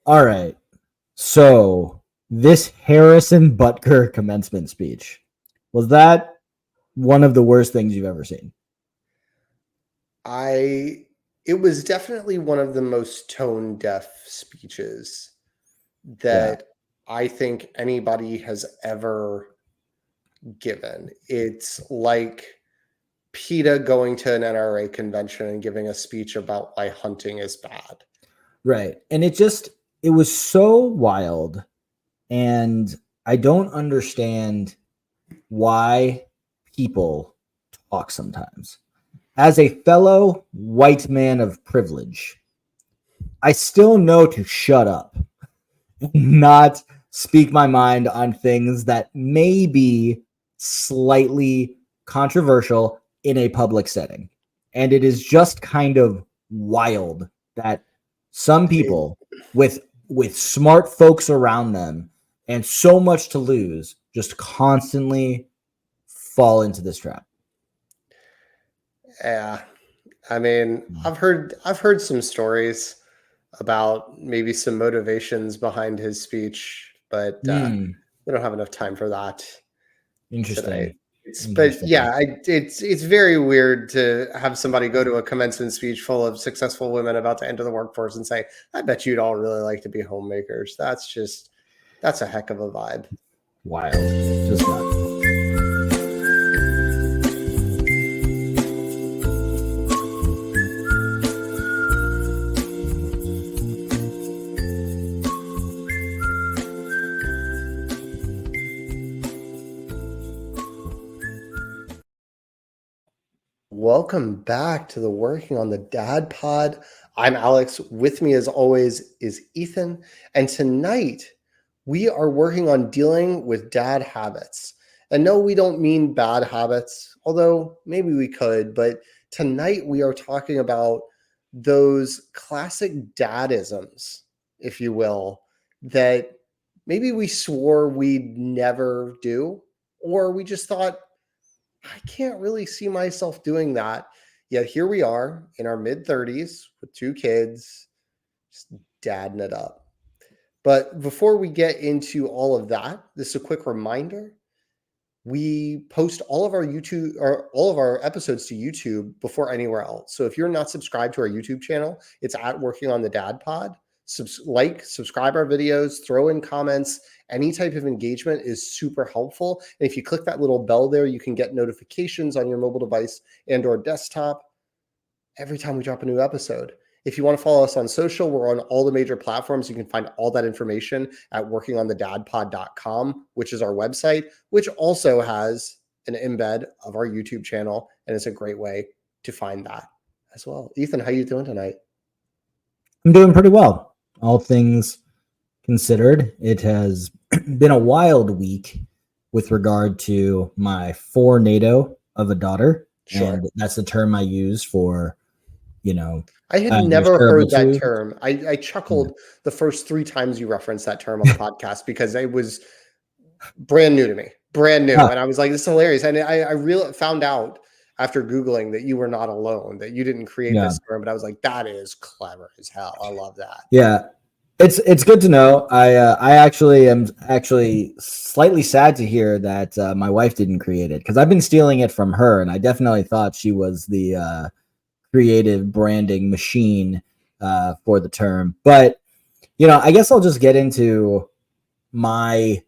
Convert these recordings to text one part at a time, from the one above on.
All right. So this Harrison Butker commencement speech, was that one of the worst things you've ever seen? It was definitely one of the most tone deaf speeches Yeah. that I think anybody has ever given. It's like PETA going to an NRA convention and giving a speech about why hunting is bad. Right. And it was so wild. And I don't understand why people talk sometimes. As a fellow white man of privilege, I still know to shut up, not speak my mind on things that may be slightly controversial in a public setting. And it is just kind of wild that some people with smart folks around them and so much to lose just constantly fall into this trap. Yeah. I mean, I've heard some stories about maybe some motivations behind his speech, but we don't have enough time for that tonight. Interesting. But Interesting. yeah, it's very weird to have somebody go to a commencement speech full of successful women about to enter the workforce and say, "I bet you'd all really like to be homemakers." That's a heck of a vibe. Wild. Just nuts. Welcome back to the Working on the Dad Pod. I'm Alex. With me, as always, is Ethan. And tonight, we are working on dealing with dad habits. And no, we don't mean bad habits, although maybe we could. But tonight, we are talking about those classic dadisms, if you will, that maybe we swore we'd never do, or we just thought, I can't really see myself doing that. Yet here we are in our mid 30s with two kids, just dadding it up. But before we get into all of that, this is a quick reminder. We post all of our YouTube or all of our episodes to YouTube before anywhere else. So if you're not subscribed to our YouTube channel, it's at Working on the Dad Pod. Subscribe our videos, throw in comments. Any type of engagement is super helpful. And if you click that little bell there, you can get notifications on your mobile device and or desktop every time we drop a new episode. If you want to follow us on social, we're on all the major platforms. You can find all that information at workingondadpod.com, which is our website, which also has an embed of our YouTube channel. And it's a great way to find that as well. Ethan, how you doing tonight? I'm doing pretty well. All things considered, it has been a wild week with regard to my tornado of a daughter. Sure. And that's the term I use for, I had never heard that term. I chuckled the first 3 times you referenced that term on the podcast because it was brand new to me, brand new. And I was like, this is hilarious. And I really found out after Googling that you were not alone, that you didn't create this term, but I was like, that is clever as hell. I love that. Yeah. It's good to know. I actually am slightly sad to hear that my wife didn't create it, because I've been stealing it from her, and I definitely thought she was the creative branding machine for the term. But I guess I'll just get into my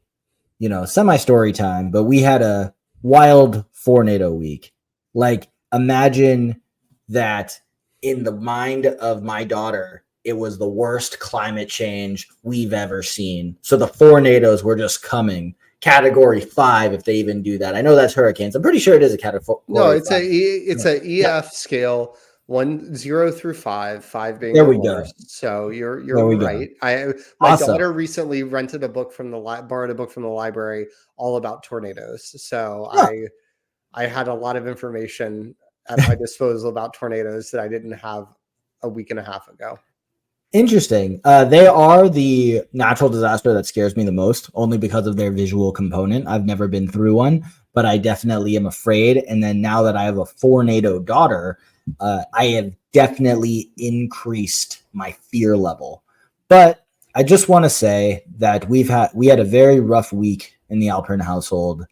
semi story time. But we had a wild tornado week. Like, imagine that in the mind of my daughter, it was the worst climate change we've ever seen. So the tornadoes were just coming. Category 5, if they even do that. I know that's hurricanes. I'm pretty sure it is a category. No, it's a EF scale, 0 through 5, 5 being there the we worst. Go. So you're right. My daughter recently borrowed a book from the library all about tornadoes. So I had a lot of information at my disposal about tornadoes that I didn't have a week and a half ago. Interesting. They are the natural disaster that scares me the most, only because of their visual component. I've never been through one, but I definitely am afraid. And then now that I have a tornado daughter, I have definitely increased my fear level. But I just want to say that we had a very rough week in the Alpern household,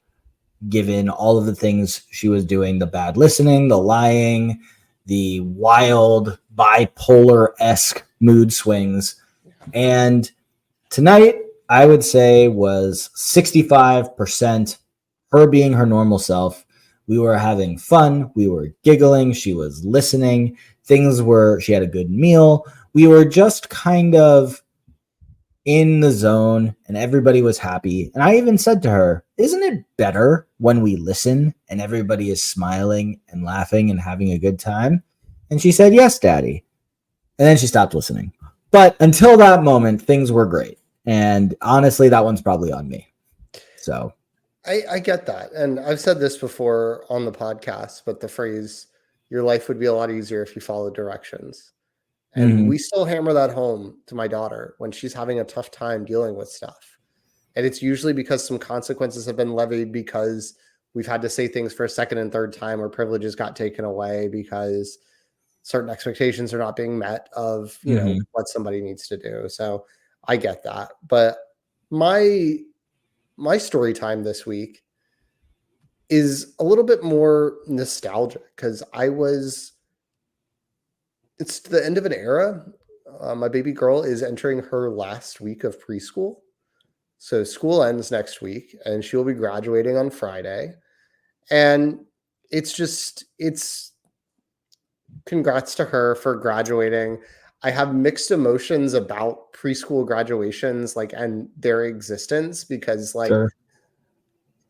given all of the things she was doing, the bad listening, the lying, the wild bipolar-esque mood swings. And tonight, I would say, was 65% her being her normal self. We were having fun. We were giggling. She was listening. She had a good meal. We were just kind of in the zone and everybody was happy. And I even said to her, isn't it better when we listen and everybody is smiling and laughing and having a good time? And she said, yes, Daddy. And then she stopped listening. But until that moment, things were great. And honestly, that one's probably on me. So I get that. And I've said this before on the podcast, but the phrase, your life would be a lot easier if you followed directions. And we still hammer that home to my daughter when she's having a tough time dealing with stuff. And it's usually because some consequences have been levied because we've had to say things for a second and third time, or privileges got taken away because certain expectations are not being met of, what somebody needs to do. So I get that. But my story time this week is a little bit more nostalgic because it's the end of an era. My baby girl is entering her last week of preschool. So school ends next week and she'll be graduating on Friday. And it's congrats to her for graduating. I have mixed emotions about preschool graduations, and their existence, because sure.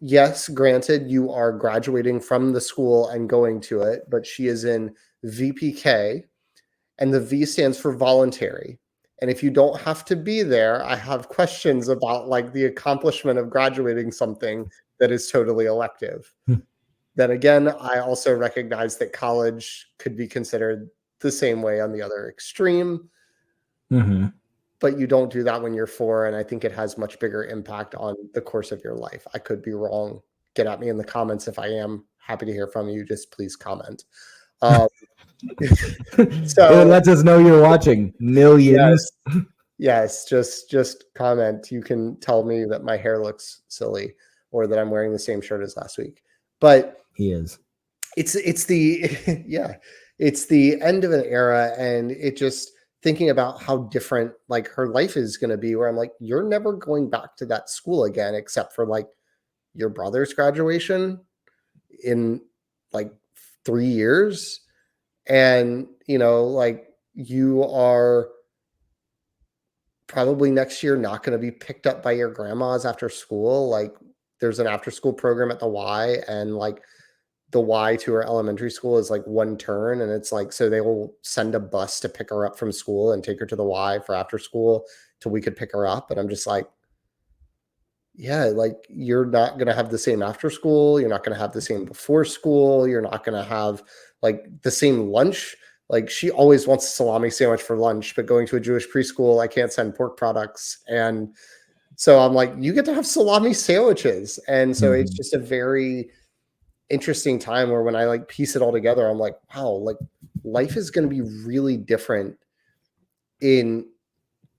Yes, granted, you are graduating from the school and going to it, but she is in VPK. And the V stands for voluntary. And if you don't have to be there, I have questions about the accomplishment of graduating something that is totally elective. Then again, I also recognize that college could be considered the same way on the other extreme. But you don't do that when you're 4. And I think it has much bigger impact on the course of your life. I could be wrong. Get at me in the comments if I am. Happy to hear from you. Just please comment. So it lets us know you're watching. Millions. Yes, just comment. You can tell me that my hair looks silly or that I'm wearing the same shirt as last week. But he is. It's the it's the end of an era, and it just thinking about how different her life is going to be, where I'm you're never going back to that school again except for your brother's graduation in 3 years. And, you are probably next year not going to be picked up by your grandmas after school. There's an after school program at the Y, and the Y to her elementary school is one turn. And it's so they will send a bus to pick her up from school and take her to the Y for after school till we could pick her up. And I'm just yeah, you're not going to have the same after school. You're not going to have the same before school. You're not going to have the same lunch. She always wants a salami sandwich for lunch, but going to a Jewish preschool, I can't send pork products. And so I'm you get to have salami sandwiches. And so it's just a very interesting time where when I piece it all together, I'm wow, life is going to be really different in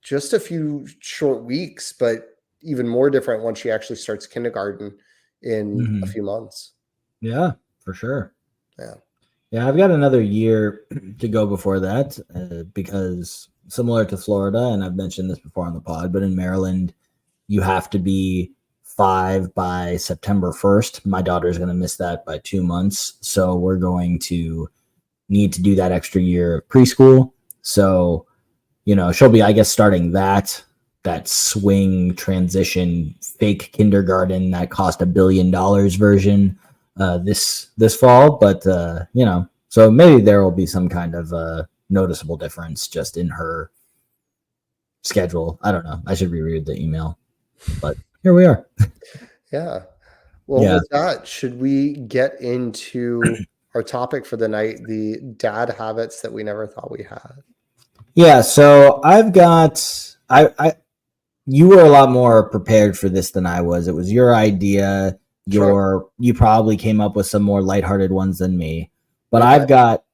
just a few short weeks, but even more different once she actually starts kindergarten in a few months. Yeah, for sure. Yeah, I've got another year to go before that, because similar to Florida, and I've mentioned this before on the pod, but in Maryland, you have to be 5 by September 1st. My daughter's going to miss that by 2 months. So we're going to need to do that extra year of preschool. So, she'll be, I guess, starting that swing transition fake kindergarten that cost $1 billion version this fall. But, so maybe there will be some kind of noticeable difference just in her schedule. I don't know. I should reread the email, but here we are. Yeah. Well, with that, should we get into our topic for the night, the dad habits that we never thought we had? Yeah. So I've got, you were a lot more prepared for this than I was. It was your idea. You probably came up with some more lighthearted ones than me, but okay. I've got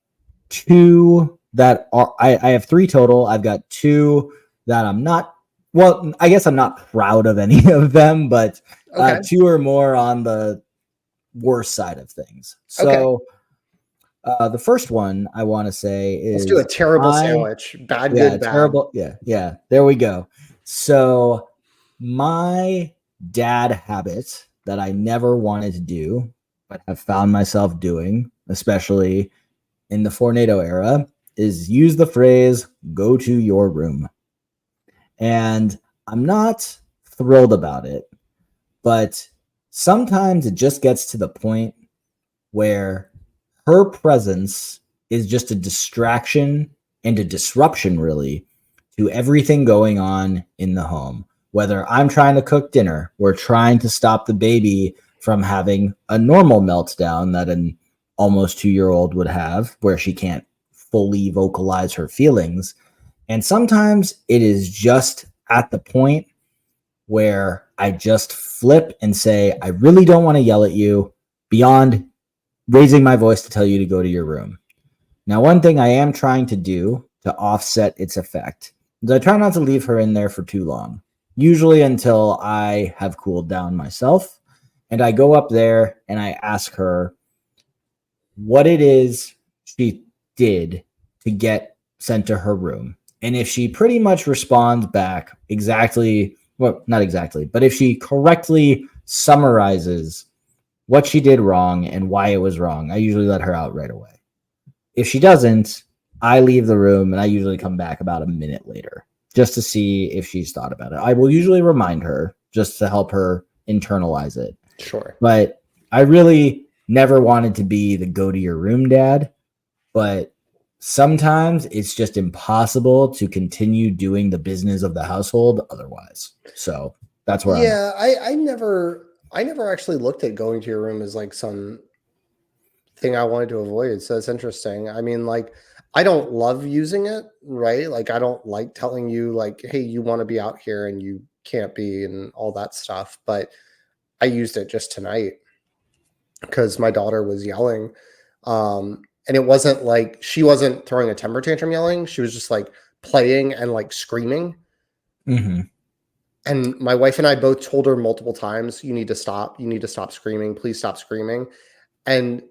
2 that are, I have 3 total. I've got 2 that I'm not well, I guess I'm not proud of any of them, but Okay. two are more on the worst side of things. Okay. So the first one I want to say Let's do a is terrible my sandwich. Bad, yeah, good, bad. terrible. Yeah, yeah. There we go. So my dad habit that I never wanted to do, but have found myself doing, especially in the Fornado era, is use the phrase "go to your room." And I'm not thrilled about it, but sometimes it just gets to the point where her presence is just a distraction and a disruption, really, to everything going on in the home. Whether I'm trying to cook dinner, we're trying to stop the baby from having a normal meltdown that an almost 2 year old would have, where she can't fully vocalize her feelings. And sometimes it is just at the point where I just flip and say, I really don't want to yell at you beyond raising my voice to tell you to go to your room. Now, one thing I am trying to do to offset its effect is I try not to leave her in there for too long, usually until I have cooled down myself. And I go up there and I ask her what it is she did to get sent to her room. And if she pretty much responds back exactly, well, not exactly, but if she correctly summarizes what she did wrong and why it was wrong, I usually let her out right away. If she doesn't, I leave the room and I usually come back about a minute later just to see if she's thought about it. I will usually remind her just to help her internalize it. Sure. But I really never wanted to be the go to your room dad, but sometimes it's just impossible to continue doing the business of the household otherwise. So that's where I'm at. Yeah, I never actually looked at going to your room as like some thing I wanted to avoid. So it's interesting. I mean, like, I don't love using it, right? Like, I don't like telling you, like, hey, you want to be out here and you can't be and all that stuff. But I used it just tonight because my daughter was yelling. And it wasn't like she wasn't throwing a temper tantrum yelling. She was just like playing and like screaming. Mm-hmm. And my wife and I both told her multiple times, you need to stop. You need to stop screaming. Please stop screaming. And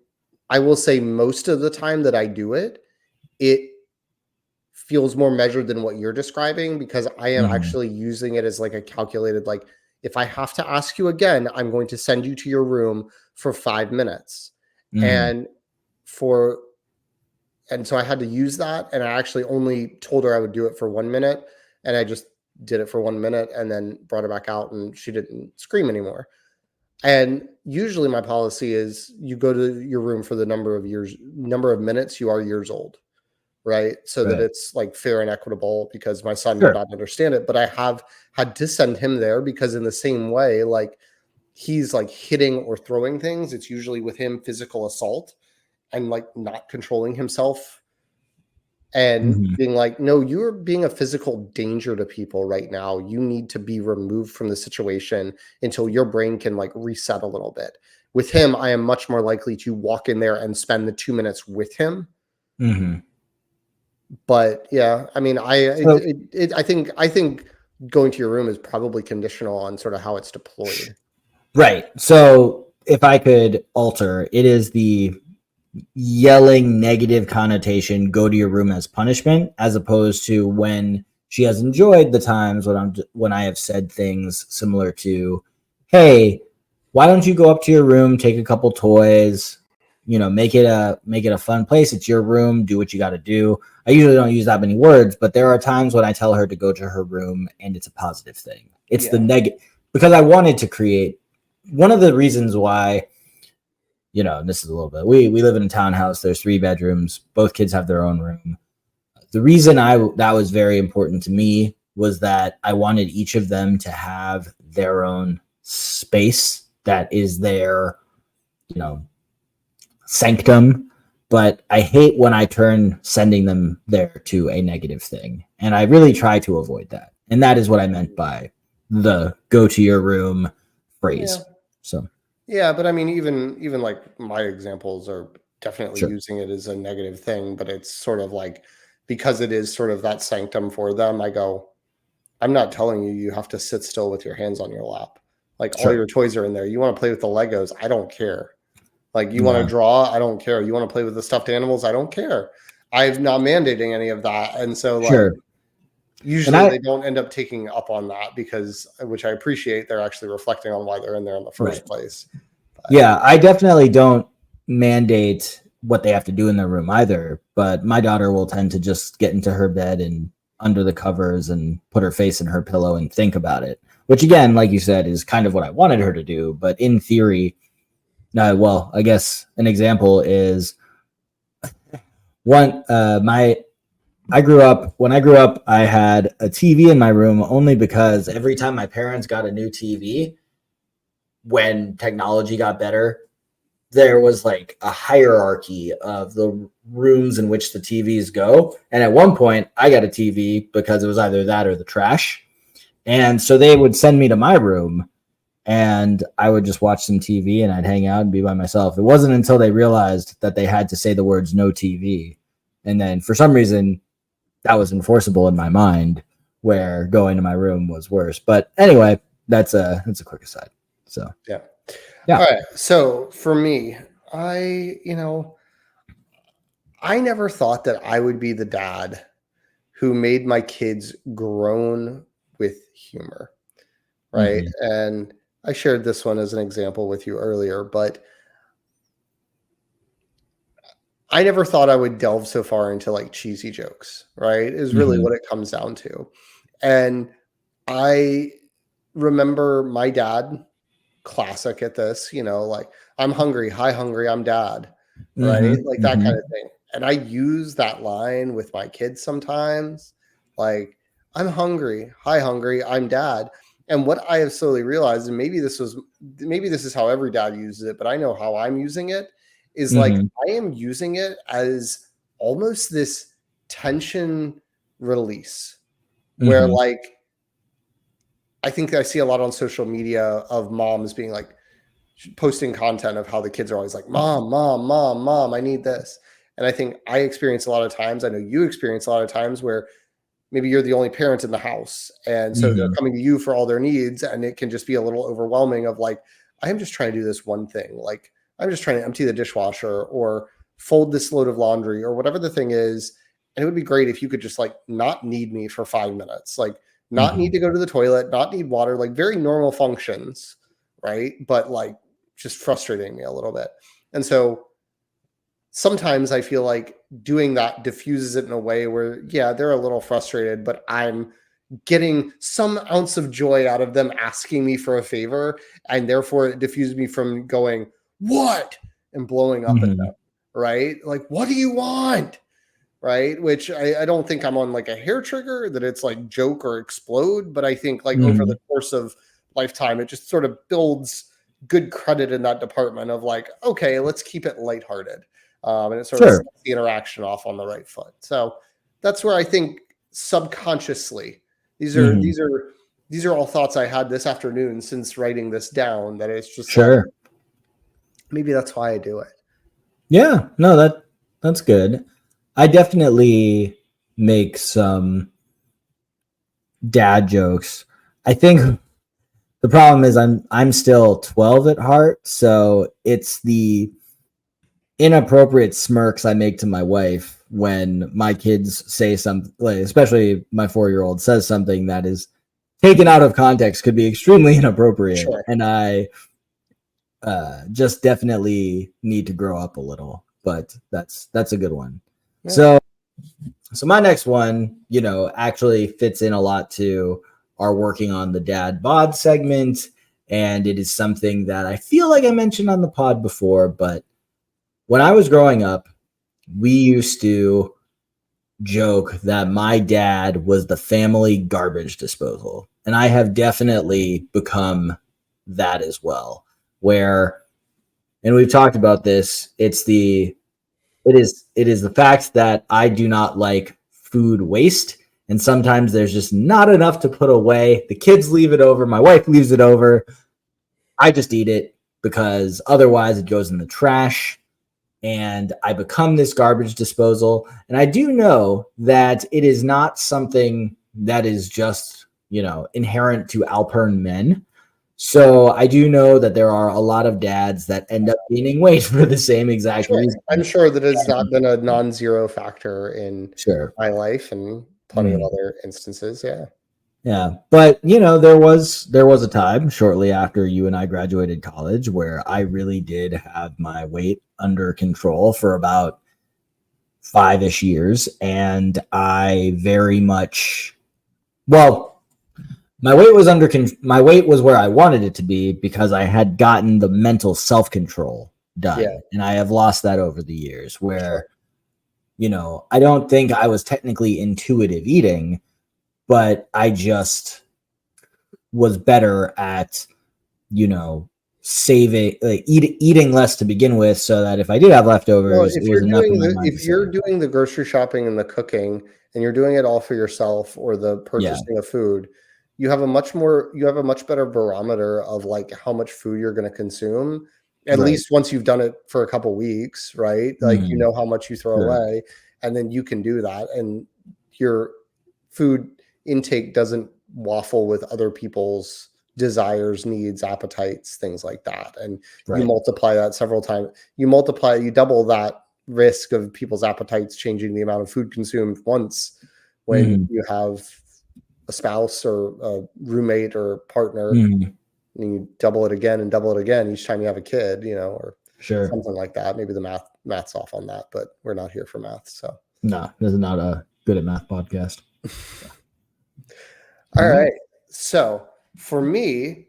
I will say most of the time that I do it, it feels more measured than what you're describing because I am Mm-hmm. actually using it as like a calculated, like, if I have to ask you again, I'm going to send you to your room for 5 minutes. Mm-hmm. And for, and so I had to use that. And I actually only told her I would do it for 1 minute. And I just did it for 1 minute and then brought her back out and she didn't scream anymore. And usually my policy is you go to your room for the number of minutes you are years old, right? So that Right. it's like fair and equitable because my son would Sure. not understand it. But I have had to send him there because in the same way, like he's like hitting or throwing things, it's usually with him physical assault and like not controlling himself and Mm-hmm. being like, no, you're being a physical danger to people right now. You need to be removed from the situation until your brain can like reset a little bit. With him, I am much more likely to walk in there and spend the 2 minutes with him. Mm-hmm. But yeah, I mean, So I think going to your room is probably conditional on sort of how it's deployed. right. So if I could alter, it is the yelling negative connotation, go to your room as punishment, as opposed to when she has enjoyed the times when I have said things similar to, hey, why don't you go up to your room, take a couple toys, make it a fun place. It's your room, do what you got to do. I usually don't use that many words, but there are times when I tell her to go to her room and it's a positive thing. It's the Yeah. negative, because I wanted to create one of the reasons why, and this is a little bit, we live in a townhouse. There's 3 bedrooms. Both kids have their own room. The reason that was very important to me was that I wanted each of them to have their own space that is their, you know, sanctum. But I hate when I turn sending them there to a negative thing. And I really try to avoid that. And that is what I meant by the go to your room Yeah. phrase. So, Yeah, but I mean, even like my examples are definitely sure. using it as a negative thing, but it's sort of like because it is sort of that sanctum for them, I go, I'm not telling you you have to sit still with your hands on your lap. Like all Sure. your toys are in there. You want to play with the Legos? I don't care. Like you want Yeah. to draw? I don't care. You want to play with the stuffed animals? I don't care. I'm not mandating any of that. And so like Sure. usually they don't end up taking up on that because, which I appreciate, they're actually reflecting on why they're in there in the first place. But, yeah, I definitely don't mandate what they have to do in their room either, but my daughter will tend to just get into her bed and under the covers and put her face in her pillow and think about it, which again, like you said, is kind of what I wanted her to do. But in theory, well, I guess an example is one, I grew up, when I grew up, I had a TV in my room only because every time my parents got a new TV, when technology got better, there was like a hierarchy of the rooms in which the TVs go. And at one point, I got a TV because it was either that or the trash. And so they would send me to my room and I would just watch some TV and I'd hang out and be by myself. It wasn't until they realized that they had to say the words no TV. And then for some reason, that was enforceable in my mind, where going to my room was worse. But anyway, that's a quick aside. So yeah. Yeah. All right. So for me, I never thought that I would be the dad who made my kids groan with humor. Right. And I shared this one as an example with you earlier, but I never thought I would delve so far into like cheesy jokes, right? Is really what it comes down to. And I remember my dad, classic at this, like, I'm hungry, hi hungry, I'm dad, right? Like that kind of thing. And I use that line with my kids sometimes, like, I'm hungry, hi hungry, I'm dad. And what I have slowly realized, and maybe this is how every dad uses it, but I know how I'm using it, is like I am using it as almost this tension release where like I think I see a lot on social media of moms being like posting content of how the kids are always like, mom, mom, mom, mom, I need this. And I think I experience a lot of times, I know you experience a lot of times where maybe you're the only parent in the house. And so they're coming to you for all their needs. And it can just be a little overwhelming of like, I'm just trying to do this one thing. Like, I'm just trying to empty the dishwasher or fold this load of laundry or whatever the thing is. And it would be great if you could just like not need me for 5 minutes, like not need to go to the toilet, not need water, like very normal functions, right? But like just frustrating me a little bit. And so sometimes I feel like doing that diffuses it in a way where, yeah, they're a little frustrated, but I'm getting some ounce of joy out of them asking me for a favor. And therefore it diffuses me from going, what? And blowing up at them, right? Like, what do you want? Right. Which I don't think I'm on like a hair trigger that it's like joke or explode. But I think like over the course of lifetime, it just sort of builds good credit in that department of like, okay, let's keep it lighthearted. And it sort of sets the interaction off on the right foot. So that's where I think subconsciously these are all thoughts I had this afternoon since writing this down, that it's just like, maybe that's why I do it. Yeah, no, that's good. I definitely make some dad jokes. I think the problem is I'm still 12 at heart, so it's the inappropriate smirks I make to my wife when my kids say something, like, especially my 4-year-old says something that is taken out of context, could be extremely inappropriate. Sure. And I just definitely need to grow up a little, but that's a good one. Yeah. So my next one, actually fits in a lot to our working on the dad bod segment. And it is something that I feel like I mentioned on the pod before, but when I was growing up, we used to joke that my dad was the family garbage disposal. And I have definitely become that as well, where, and we've talked about this, it is the fact that I do not like food waste. And sometimes there's just not enough to put away. The kids leave it over. My wife leaves it over. I just eat it because otherwise it goes in the trash. And I become this garbage disposal. And I do know that it is not something that is just inherent to Alpern men. So I do know that there are a lot of dads that end up gaining weight for the same exact reason. I'm sure that it's not been a non-zero factor in Sure. my life and plenty of other instances. Yeah. Yeah. But there was a time shortly after you and I graduated college where I really did have my weight under control for about 5-ish years. And I very much, well, my weight was where I wanted it to be because I had gotten the mental self-control done. Yeah. And I have lost that over the years where, I don't think I was technically intuitive eating, but I just was better at, saving, eating less to begin with, so that if I did have leftovers, Well, it was enough in my mind. if you're doing the grocery shopping and the cooking and you're doing it all for yourself or the purchasing of food, you have a much better barometer of like how much food you're going to consume, at Right. least once you've done it for a couple weeks, right? Like you Mhm. know how much you throw Sure. away, and then you can do that, and your food intake doesn't waffle with other people's desires, needs, appetites, things like that. And you Right. multiply that several times. You double that risk of people's appetites changing the amount of food consumed once when Mhm. you have a spouse or a roommate or partner, Mhm. and you double it again and double it again each time you have a kid, or Sure. something like that. Maybe the math's off on that, but we're not here for math. So No, this is not a good at math podcast. all All right. right. So for me,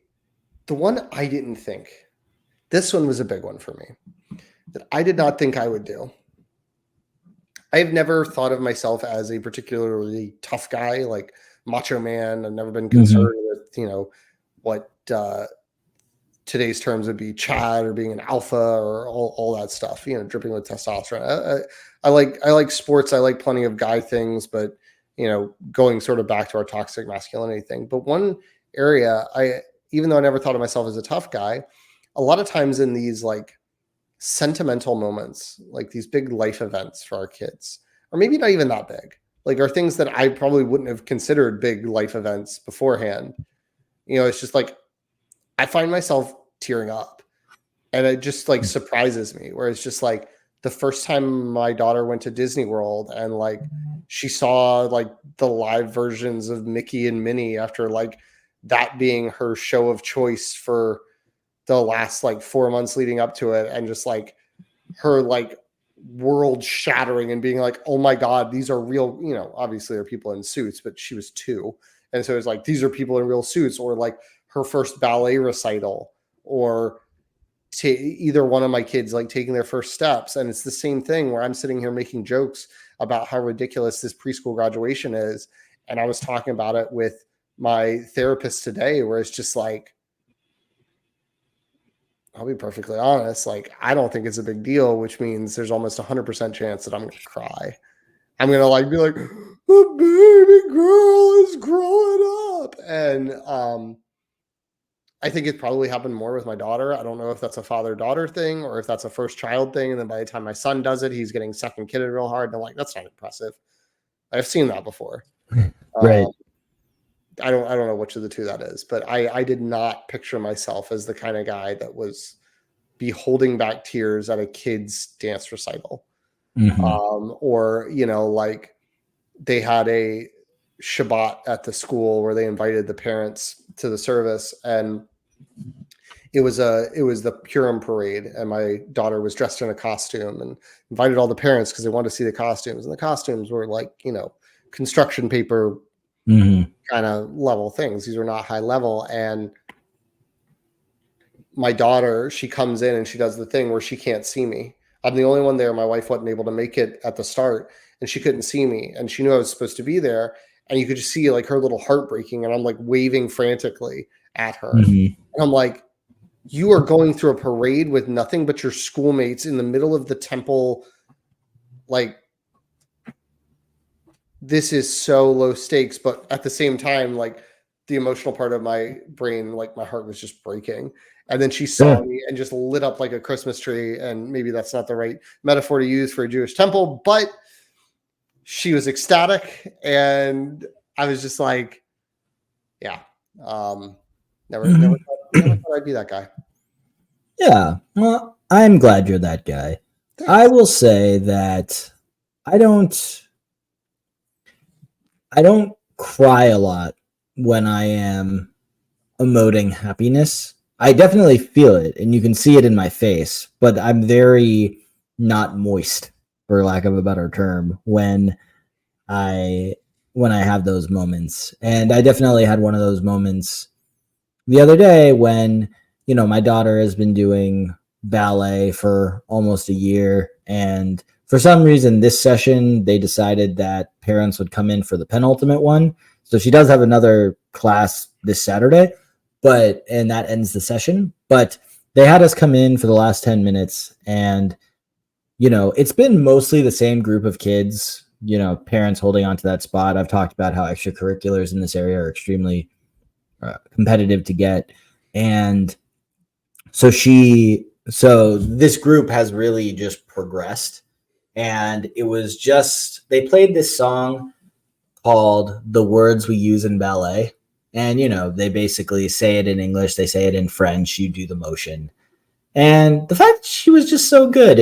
the one I didn't think, this one was a big one for me that I did not think I would do. I've never thought of myself as a particularly tough guy, like macho man. I've never been concerned with, what today's terms would be Chad or being an alpha or all that stuff, dripping with testosterone. I like sports. I like plenty of guy things, but going sort of back to our toxic masculinity thing. But one area even though I never thought of myself as a tough guy, a lot of times in these like sentimental moments, like these big life events for our kids, or maybe not even that big, like are things that I probably wouldn't have considered big life events beforehand. It's just like I find myself tearing up, and it just like surprises me, where it's just like the first time my daughter went to Disney World and like she saw like the live versions of Mickey and Minnie after like that being her show of choice for the last like 4 months leading up to it, and just like her like world shattering and being like, oh my God, these are real, obviously there are people in suits, but she was 2. And so it's like, these are people in real suits, or like her first ballet recital, or either one of my kids like taking their first steps. And it's the same thing where I'm sitting here making jokes about how ridiculous this preschool graduation is. And I was talking about it with my therapist today, where it's just like, I'll be perfectly honest, like I don't think it's a big deal, which means there's almost 100% chance that I'm going to cry. I'm going to like be like, the baby girl is growing up. And I think it probably happened more with my daughter. I don't know if that's a father-daughter thing or if that's a first child thing. And then by the time my son does it, he's getting second kidded real hard. And I'm like, that's not impressive. I've seen that before. Right. I don't know which of the two that is, but I did not picture myself as the kind of guy that was be holding back tears at a kid's dance recital. Or, like they had a Shabbat at the school where they invited the parents to the service, and it was the Purim parade, and my daughter was dressed in a costume and invited all the parents because they wanted to see the costumes, and the costumes were like, construction paper kind of level things. These were not high level. And my daughter, she comes in and she does the thing where she can't see me. I'm the only one there. My wife wasn't able to make it at the start, and she couldn't see me, and she knew I was supposed to be there. And you could just see like her little heart breaking, and I'm like waving frantically at her. And I'm like, you are going through a parade with nothing but your schoolmates in the middle of the temple. Like, this is so low stakes, but at the same time, like the emotional part of my brain, like my heart was just breaking. And then she saw me and just lit up like a Christmas tree. And maybe that's not the right metaphor to use for a Jewish temple, but she was ecstatic. And I was just like, Yeah. Never thought I'd be that guy. Yeah. Well, I'm glad you're that guy. Thanks. I will say that I don't cry a lot when I am emoting happiness. I definitely feel it and you can see it in my face, but I'm very not moist, for lack of a better term, when I have those moments. And I definitely had one of those moments the other day when, my daughter has been doing ballet for almost a year, and for some reason this session they decided that parents would come in for the penultimate one. So she does have another class this Saturday, and that ends the session. But they had us come in for the last 10 minutes, and it's been mostly the same group of kids, parents holding on to that spot. I've talked about how extracurriculars in this area are extremely competitive to get. And so this group has really just progressed. And it was just, they played this song called The Words We Use in Ballet. And, they basically say it in English, they say it in French, you do the motion. And the fact she was just so good,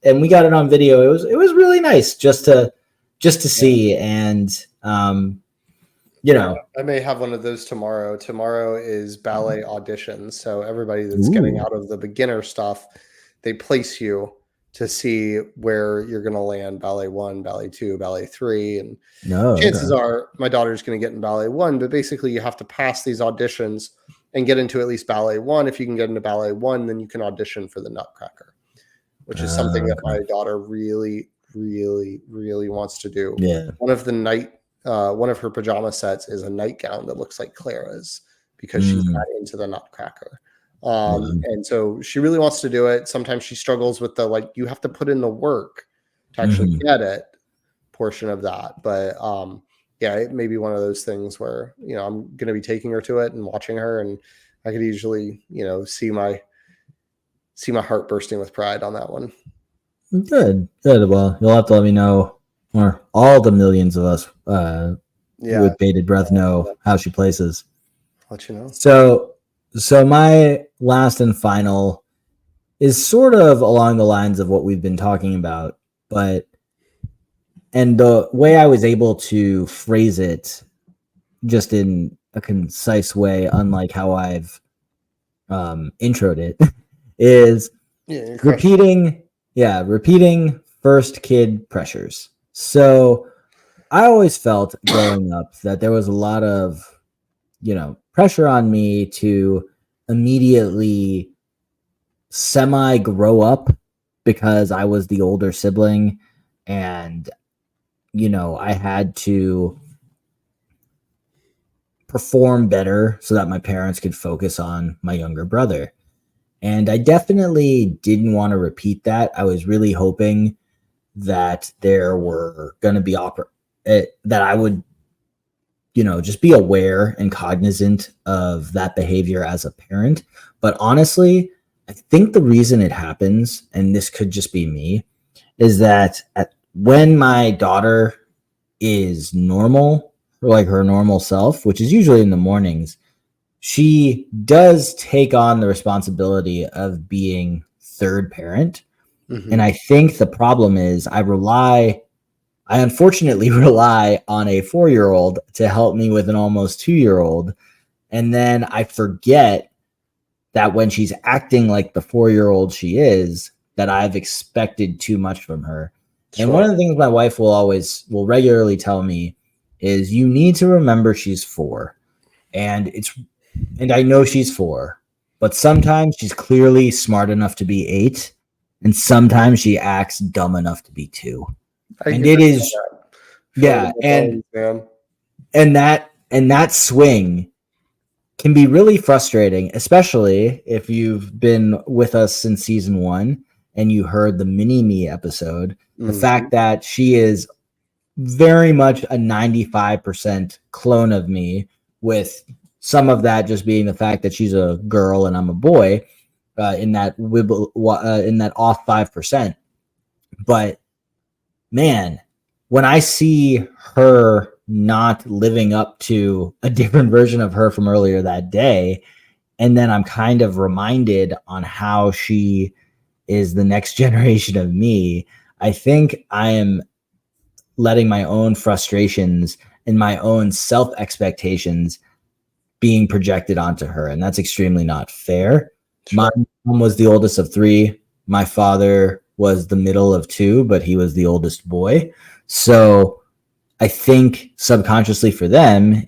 and we got it on video. It was really nice just to see. And, I may have one of those tomorrow. Tomorrow is ballet auditions. So everybody that's getting out of the beginner stuff, they place you to see where you're going to land: ballet 1, ballet 2, ballet 3. And chances are my daughter's going to get in ballet 1, but basically you have to pass these auditions and get into at least ballet 1. If you can get into ballet 1, then you can audition for the Nutcracker, which is something that my daughter really, really, really wants to do. Yeah. One of her pajama sets is a nightgown that looks like Clara's because she's not into the Nutcracker. And so she really wants to do it. Sometimes she struggles with you have to put in the work to actually get it portion of that. But it may be one of those things where, I'm going to be taking her to it and watching her, and I could usually, see my heart bursting with pride on that one. Good. Well, you'll have to let me know, or all the millions of us with bated breath know how she places. I'll let you know. So my last and final is sort of along the lines of what we've been talking about, and the way I was able to phrase it just in a concise way, unlike how I've introed it, is repeating first kid pressures. So I always felt growing up that there was a lot of, pressure on me to immediately semi grow up because I was the older sibling, and, I had to perform better so that my parents could focus on my younger brother. And I definitely didn't want to repeat that. I was really hoping that there were going to be that I would, just be aware and cognizant of that behavior as a parent. But honestly, I think the reason it happens, and this could just be me, is that when my daughter is normal, or like her normal self, which is usually in the mornings, she does take on the responsibility of being third parent. And I think the problem is I unfortunately rely on a 4-year-old to help me with an almost 2-year-old. And then I forget that when she's acting like the 4-year-old she is, that I've expected too much from her. Sure. And one of the things my wife will regularly tell me is, you need to remember she's 4. And I know she's 4, but sometimes she's clearly smart enough to be 8. And sometimes she acts dumb enough to be 2. And it is, and that swing can be really frustrating, especially if you've been with us since season 1 and you heard the mini me episode. The fact that she is very much a 95% clone of me, with some of that just being the fact that she's a girl and I'm a boy, in that off 5%. But man, when I see her not living up to a different version of her from earlier that day. And then I'm kind of reminded on how she is the next generation of me. I think I am letting my own frustrations and my own self expectations being projected onto her. And that's extremely not fair. Sure. My mom was the oldest of three. My father was the middle of two, but he was the oldest boy. So I think subconsciously for them,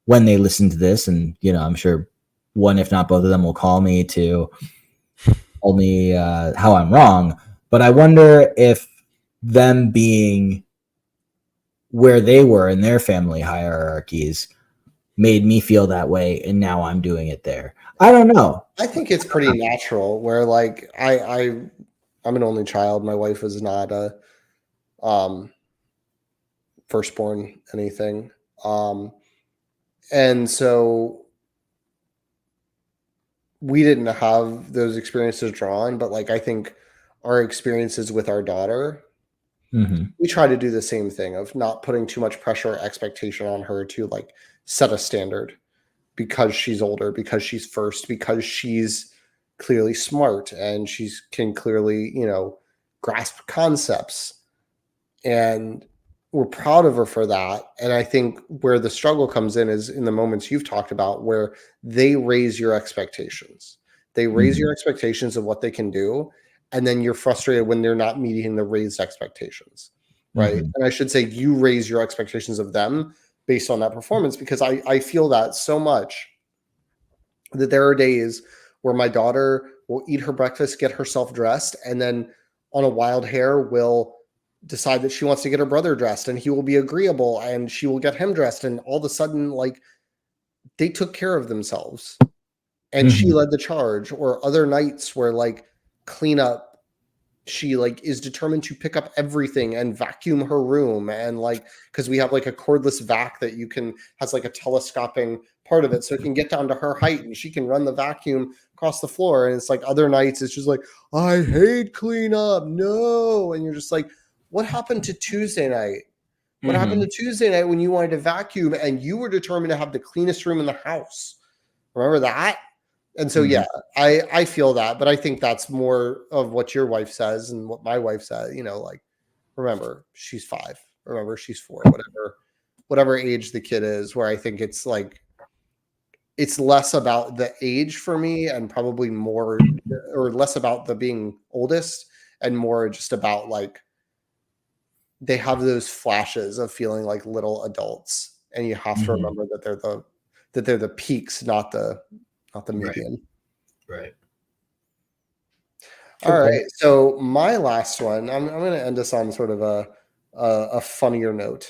when they listen to this, and, I'm sure one, if not both of them will call me to tell me how I'm wrong. But I wonder if them being where they were in their family hierarchies made me feel that way, and now I'm doing it there. I don't know. I think it's pretty natural where like I'm an only child. My wife was not a firstborn anything. And so we didn't have those experiences drawn, but like I think our experiences with our daughter, we try to do the same thing of not putting too much pressure or expectation on her to like set a standard because she's older, because she's first, because she's clearly smart and she can clearly, grasp concepts. And we're proud of her for that. And I think where the struggle comes in is in the moments you've talked about where they raise your expectations. They raise your expectations of what they can do. And then you're frustrated when they're not meeting the raised expectations. Right. And I should say you raise your expectations of them based on that performance, because I feel that so much that there are days where my daughter will eat her breakfast, get herself dressed, and then on a wild hair will decide that she wants to get her brother dressed and he will be agreeable and she will get him dressed. And all of a sudden, like they took care of themselves and she led the charge. Or other nights where like cleanup, she like is determined to pick up everything and vacuum her room. And like, cause we have like a cordless vac that has like a telescoping part of it. So it can get down to her height and she can run the vacuum across the floor. And it's like other nights, it's just like, I hate cleanup. No. And you're just like, what happened to Tuesday night? What happened to Tuesday night when you wanted to vacuum and you were determined to have the cleanest room in the house? Remember that? And so, yeah, I feel that, but I think that's more of what your wife says and what my wife says, like, remember, she's 5, remember, she's 4, whatever age the kid is, where I think it's like, it's less about the age for me and probably more or less about the being oldest and more just about like, they have those flashes of feeling like little adults, and you have to remember that they're the peaks, not the median. Right. All right. So my last one, I'm going to end us on sort of a funnier note.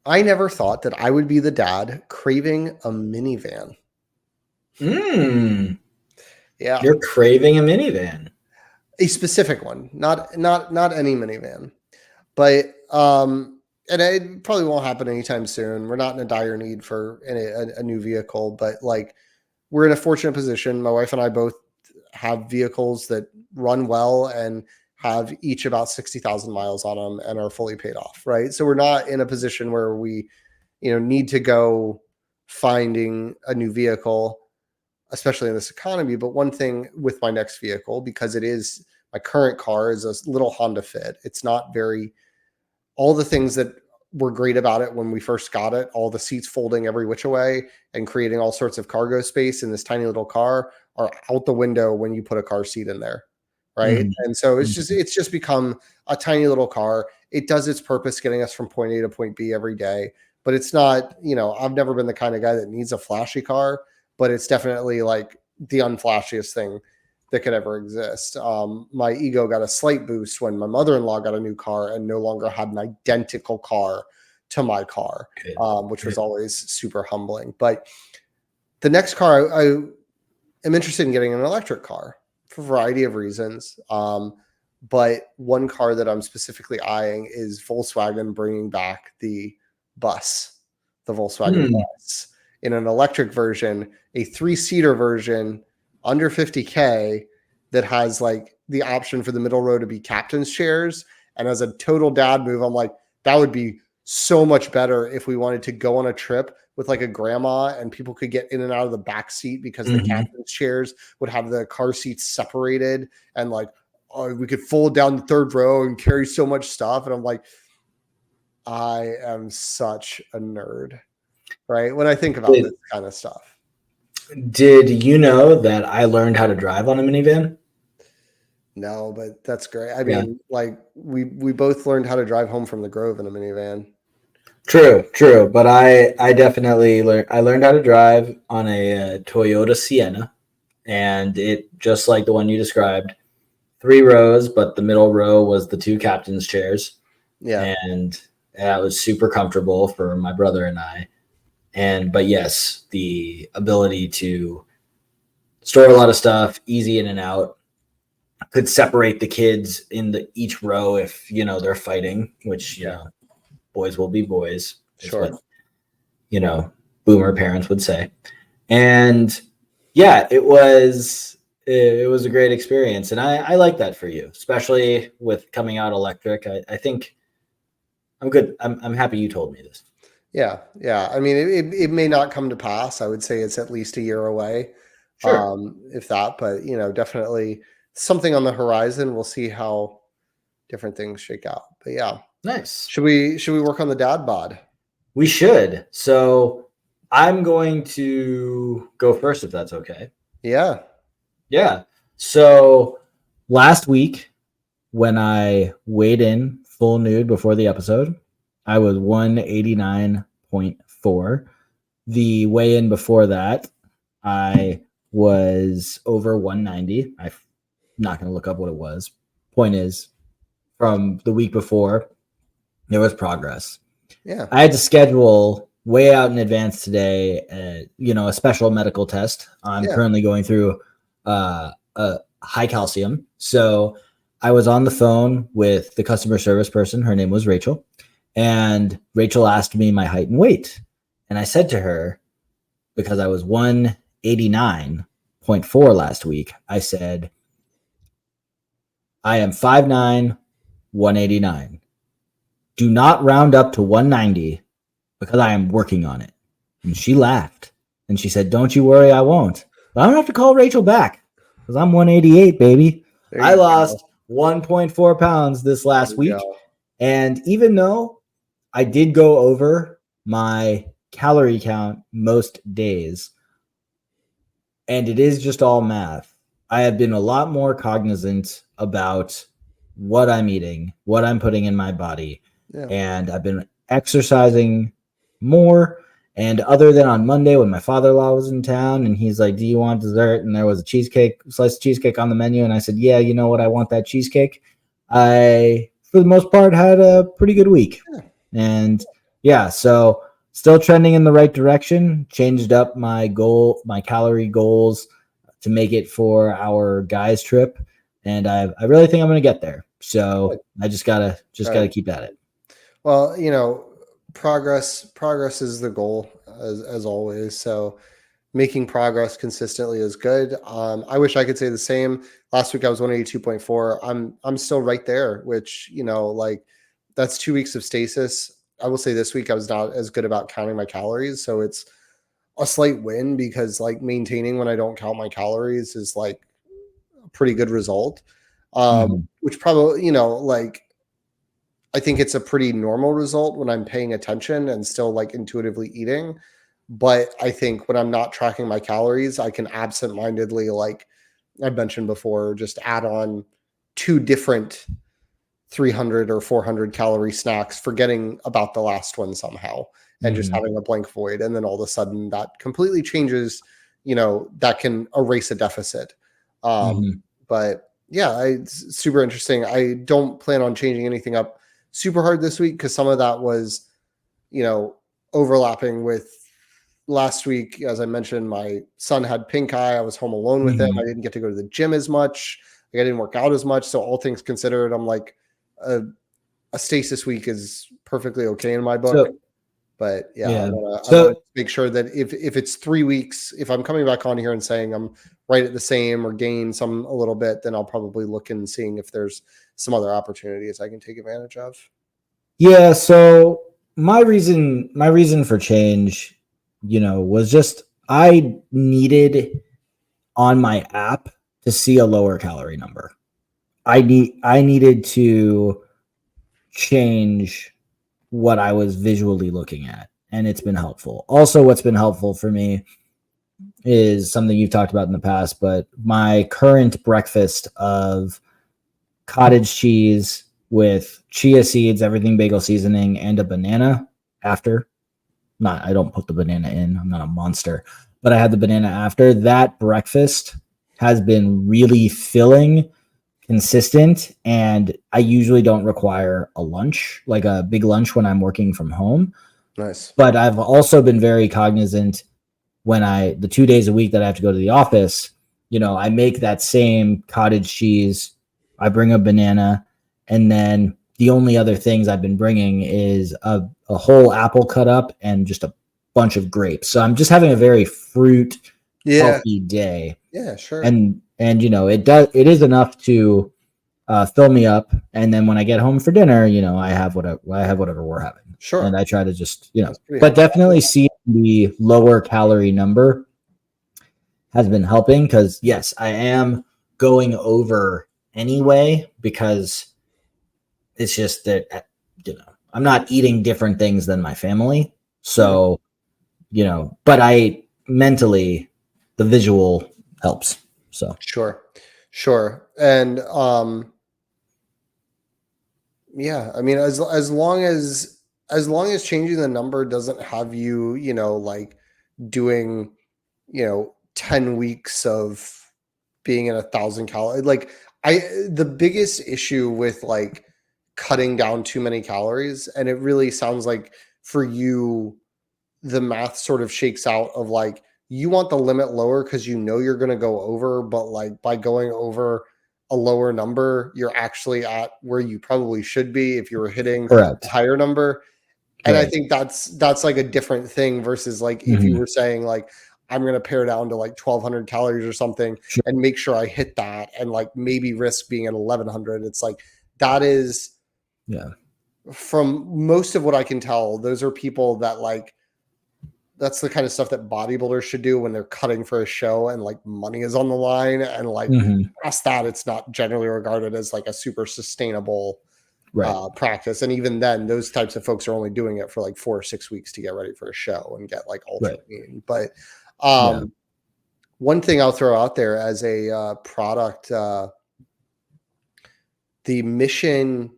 I never thought that I would be the dad craving a minivan. Yeah. You're craving a minivan. A specific one, not any minivan, but and it probably won't happen anytime soon. We're not in a dire need for a new vehicle, but like we're in a fortunate position. My wife and I both have vehicles that run well and have each about 60,000 miles on them and are fully paid off. Right. So we're not in a position where we, need to go finding a new vehicle, especially in this economy. But one thing with my next vehicle, because my current car is a little Honda Fit. It's not all the things that were great about it when we first got it, all the seats folding every which way and creating all sorts of cargo space in this tiny little car, are out the window when you put a car seat in there. Right. And so it's just become a tiny little car. It does its purpose getting us from point A to point B every day, but it's not, I've never been the kind of guy that needs a flashy car, but it's definitely like the unflashiest thing that could ever exist. My ego got a slight boost when my mother-in-law got a new car and no longer had an identical car to my car, which was always super humbling. But the next car, I am interested in getting an electric car for a variety of reasons. But one car that I'm specifically eyeing is Volkswagen bringing back the Volkswagen bus in an electric version, a 3-seater version under 50K that has like the option for the middle row to be captain's chairs. And as a total dad move, I'm like, that would be so much better if we wanted to go on a trip with like a grandma and people could get in and out of the back seat because the captain's chairs would have the car seats separated, and like we could fold down the third row and carry so much stuff. And I'm like, I am such a nerd, right? When I think about this kind of stuff. Did you know that I learned how to drive on a minivan? No, but that's great. I mean, like we both learned how to drive home from the Grove in a minivan. True. But I definitely learned how to drive on a Toyota Sienna, and it just like the one you described, 3 rows, but the middle row was the 2 captain's chairs. Yeah. And that was super comfortable for my brother and I. But yes, the ability to store a lot of stuff, easy in and out, could separate the kids in each row if they're fighting, which boys will be boys. Sure. What, boomer parents would say. And yeah, it was a great experience. And I like that for you, especially with coming out electric. I think I'm good. I'm happy you told me this. Yeah. I mean, it may not come to pass. I would say it's at least a year away, Sure. if that. But definitely something on the horizon. We'll see how different things shake out. But yeah, nice. Should we work on the dad bod? We should. So I'm going to go first, if that's okay. Yeah. So last week, when I weighed in full nude before the episode, I was 189.4. The weigh-in before that, I was over 190. I'm not going to look up what it was. Point is, from the week before, there was progress. Yeah. I had to schedule way out in advance today, a special medical test. I'm currently going through a high calcium. So I was on the phone with the customer service person. Her name was Rachel. And Rachel asked me my height and weight. And I said to her, because I was 189.4 last week, I said, I am 5'9", 189. Do not round up to 190 because I am working on it. And she laughed. And she said, don't you worry, I won't. But I don't have to call Rachel back because I'm 188, baby. I lost 1.4 pounds this last week. And even though I did go over my calorie count most days, and it is just all math, I have been a lot more cognizant about what I'm eating, what I'm putting in my body. Yeah. And I've been exercising more. And other than on Monday when my father-in-law was in town and he's like, do you want dessert? And there was a slice of cheesecake on the menu. And I said, yeah, you know what? I want that cheesecake. I, for the most part, had a pretty good week. Yeah. And yeah, so still trending in the right direction. Changed up my calorie goals to make it for our guys trip. And I really think I'm going to get there. So I just gotta keep at it. Well, progress is the goal as always. So making progress consistently is good. I wish I could say the same. Last week I was 182.4. I'm still right there, which, like that's 2 weeks of stasis. I will say this week I was not as good about counting my calories. So it's a slight win because like maintaining when I don't count my calories is like a pretty good result. Which probably, like I think it's a pretty normal result when I'm paying attention and still like intuitively eating. But I think when I'm not tracking my calories, I can absentmindedly, like I mentioned before, just add on 2 different 300 or 400 calorie snacks, forgetting about the last one somehow and just having a blank void. And then all of a sudden that completely changes, that can erase a deficit. But yeah, it's super interesting. I don't plan on changing anything up super hard this week because some of that was, overlapping with last week. As I mentioned, my son had pink eye. I was home alone with him. I didn't get to go to the gym as much. I didn't work out as much. So all things considered, I'm like a stasis week is perfectly okay in my book. But I want to make sure that if it's 3 weeks, if I'm coming back on here and saying I'm right at the same or gain some a little bit, then I'll probably look and seeing if there's some other opportunities I can take advantage of. Yeah, so my reason for change, was just I needed on my app to see a lower calorie number. I needed to change what I was visually looking at, and it's been helpful. Also, what's been helpful for me is something you've talked about in the past, but my current breakfast of cottage cheese with chia seeds, everything bagel seasoning, and a banana after. I don't put the banana in. I'm not a monster, but I had the banana after. That breakfast has been really filling, consistent, and I usually don't require a lunch, like a big lunch when I'm working from home. Nice. But I've also been very cognizant when the 2 days a week that I have to go to the office, I make that same cottage cheese. I bring a banana, and then the only other things I've been bringing is a whole apple cut up and just a bunch of grapes. So I'm just having a very fruit healthy day. Yeah, sure. And it is enough to fill me up. And then when I get home for dinner, I have whatever we're having. Sure. And I try to just, but definitely see the lower calorie number has been helping, because yes, I am going over anyway, because it's just that, I'm not eating different things than my family. So, but I mentally, the visual helps. So sure. And yeah, I mean, as long as changing the number doesn't have you, like doing, 10 weeks of being in 1,000 calories. Like the biggest issue with like cutting down too many calories, and it really sounds like for you, the math sort of shakes out of like, you want the limit lower because you're going to go over, but like by going over a lower number, you're actually at where you probably should be if you were hitting correct a higher number. And right. I think that's like a different thing versus like if you were saying like, I'm going to pare down to like 1,200 calories or something and make sure I hit that, and like maybe risk being at 1,100. It's like, that is, from most of what I can tell, those are people that like, that's the kind of stuff that bodybuilders should do when they're cutting for a show and like money is on the line, and like past that, it's not generally regarded as like a super sustainable practice. And even then, those types of folks are only doing it for like 4 or 6 weeks to get ready for a show and get like ultra lean. But one thing I'll throw out there as a product, the Mission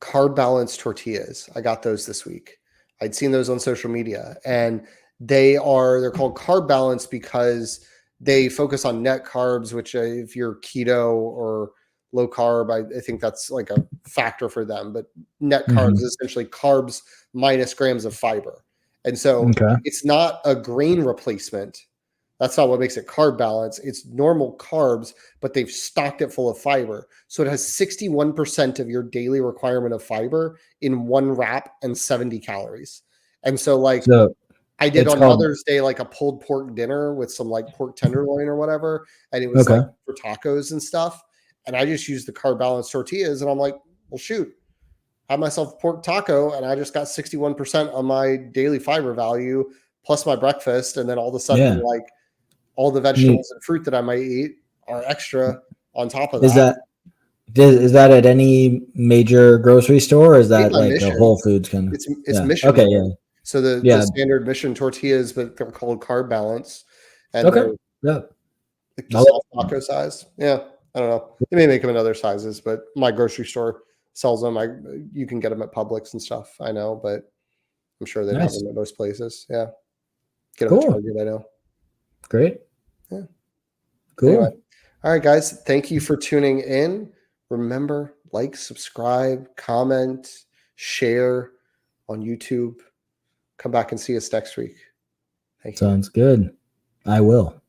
Carb Balance tortillas. I got those this week. I'd seen those on social media, and they're called Carb Balance because they focus on net carbs, which if you're keto or low carb, I think that's like a factor for them. But net carbs is essentially carbs minus grams of fiber. And so it's not a grain replacement. That's not what makes it Carb Balance. It's normal carbs, but they've stocked it full of fiber. So it has 61% of your daily requirement of fiber in one wrap and 70 calories. And so like I did on Mother's Day, like a pulled pork dinner with some like pork tenderloin or whatever. And it was like for tacos and stuff. And I just used the Carb Balance tortillas, and I'm like, well, shoot, I had myself a pork taco and I just got 61% on my daily fiber value plus my breakfast. And then all of a sudden, like all the vegetables and fruit that I might eat are extra on top of that. Is that at any major grocery store, or is that like a Whole Foods kind of? It's Mission. Okay, yeah. So the standard Mission tortillas, but they're called Carb Balance. And they're like the soft taco size. Yeah. I don't know. They may make them in other sizes, but my grocery store sells them. You can get them at Publix and stuff. I know, but I'm sure they have them at most places. Yeah. Get them at Target, I know. Great. Yeah. Cool. Anyway. All right, guys. Thank you for tuning in. Remember, like, subscribe, comment, share on YouTube. Come back and see us next week. Thank you. Sounds good. I will.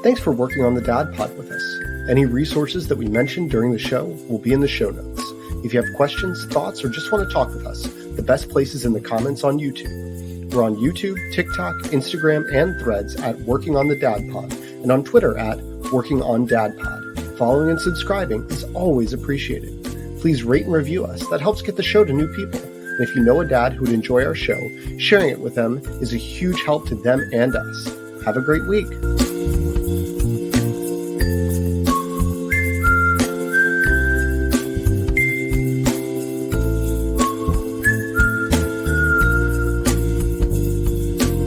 Thanks for working on the Dad Pod with us. Any resources that we mentioned during the show will be in the show notes. If you have questions, thoughts, or just want to talk with us, the best place is in the comments on YouTube. We're on YouTube, TikTok, Instagram, and Threads at Working on the Dad Pod, and on Twitter at Working on Dad Pod. Following and subscribing is always appreciated. Please rate and review us. That helps get the show to new people. And if you know a dad who would enjoy our show, sharing it with them is a huge help to them and us. Have a great week.